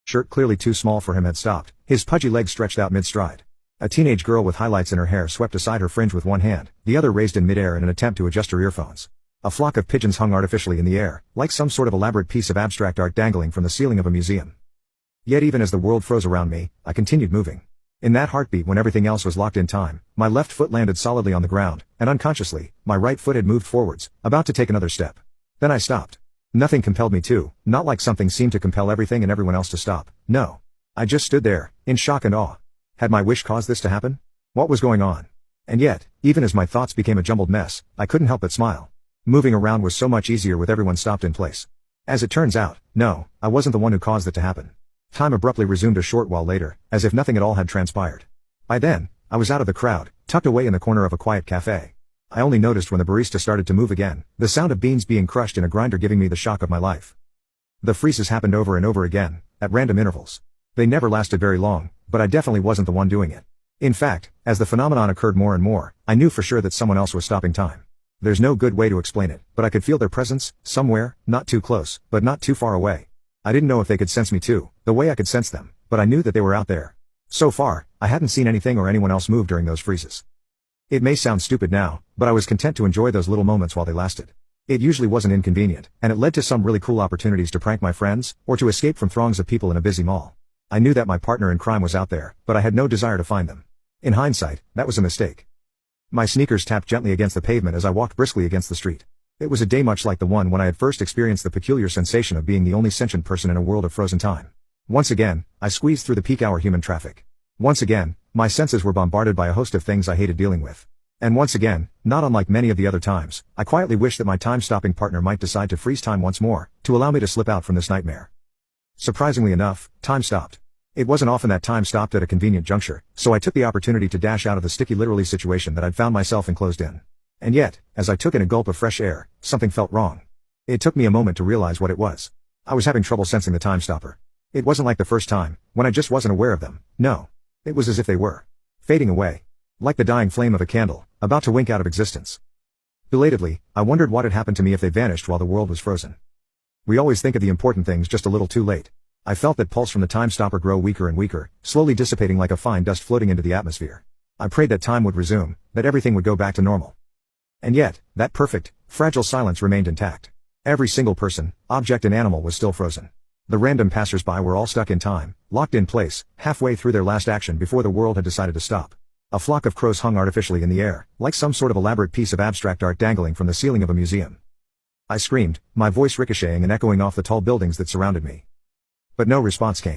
shirt clearly too small for him had stopped, his pudgy legs stretched out mid-stride. A teenage girl with highlights in her hair swept aside her fringe with one hand, the other raised in midair in an attempt to adjust her earphones. A flock of pigeons hung artificially in the air, like some sort of elaborate piece of abstract art dangling from the ceiling of a museum. Yet even as the world froze around me, I continued moving. In that heartbeat when everything else was locked in time, my left foot landed solidly on the ground, and unconsciously, my right foot had moved forwards, about to take another step. Then I stopped. Nothing compelled me to, not like something seemed to compel everything and everyone else to stop, no. I just stood there, in shock and awe. Had my wish caused this to happen? What was going on? And yet, even as my thoughts became a jumbled mess, I couldn't help but smile. Moving around was so much easier with everyone stopped in place. As it turns out, no, I wasn't the one who caused it to happen. Time abruptly resumed a short while later, as if nothing at all had transpired. By then, I was out of the crowd, tucked away in the corner of a quiet cafe. I only noticed when the barista started to move again, the sound of beans being crushed in a grinder giving me the shock of my life. The freezes happened over and over again, at random intervals. They never lasted very long, but I definitely wasn't the one doing it. In fact, as the phenomenon occurred more and more, I knew for sure that someone else was stopping time. There's no good way to explain it, but I could feel their presence, somewhere, not too close, but not too far away. I didn't know if they could sense me too, the way I could sense them, but I knew that they were out there. So far, I hadn't seen anything or anyone else move during those freezes. It may sound stupid now, but I was content to enjoy those little moments while they lasted. It usually wasn't inconvenient, and it led to some really cool opportunities to prank my friends, or to escape from throngs of people in a busy mall. I knew that my partner in crime was out there, but I had no desire to find them. In hindsight, that was a mistake. My sneakers tapped gently against the pavement as I walked briskly against the street. It was a day much like the one when I had first experienced the peculiar sensation of being the only sentient person in a world of frozen time. Once again, I squeezed through the peak hour human traffic. Once again, my senses were bombarded by a host of things I hated dealing with. And once again, not unlike many of the other times, I quietly wished that my time-stopping partner might decide to freeze time once more, to allow me to slip out from this nightmare. Surprisingly enough, time stopped. It wasn't often that time stopped at a convenient juncture, so I took the opportunity to dash out of the sticky literally situation that I'd found myself enclosed in. And yet, as I took in a gulp of fresh air, something felt wrong. It took me a moment to realize what it was. I was having trouble sensing the time stopper. It wasn't like the first time, when I just wasn't aware of them, no. It was as if they were fading away. Like the dying flame of a candle, about to wink out of existence. Belatedly, I wondered what had happened to me if they vanished while the world was frozen. We always think of the important things just a little too late. I felt that pulse from the time stopper grow weaker and weaker, slowly dissipating like a fine dust floating into the atmosphere. I prayed that time would resume, that everything would go back to normal. And yet, that perfect, fragile silence remained intact. Every single person, object and animal was still frozen. The random passers-by were all stuck in time, locked in place, halfway through their last action before the world had decided to stop. A flock of crows hung artificially in the air, like some sort of elaborate piece of abstract art dangling from the ceiling of a museum. I screamed, my voice ricocheting and echoing off the tall buildings that surrounded me. But no response came.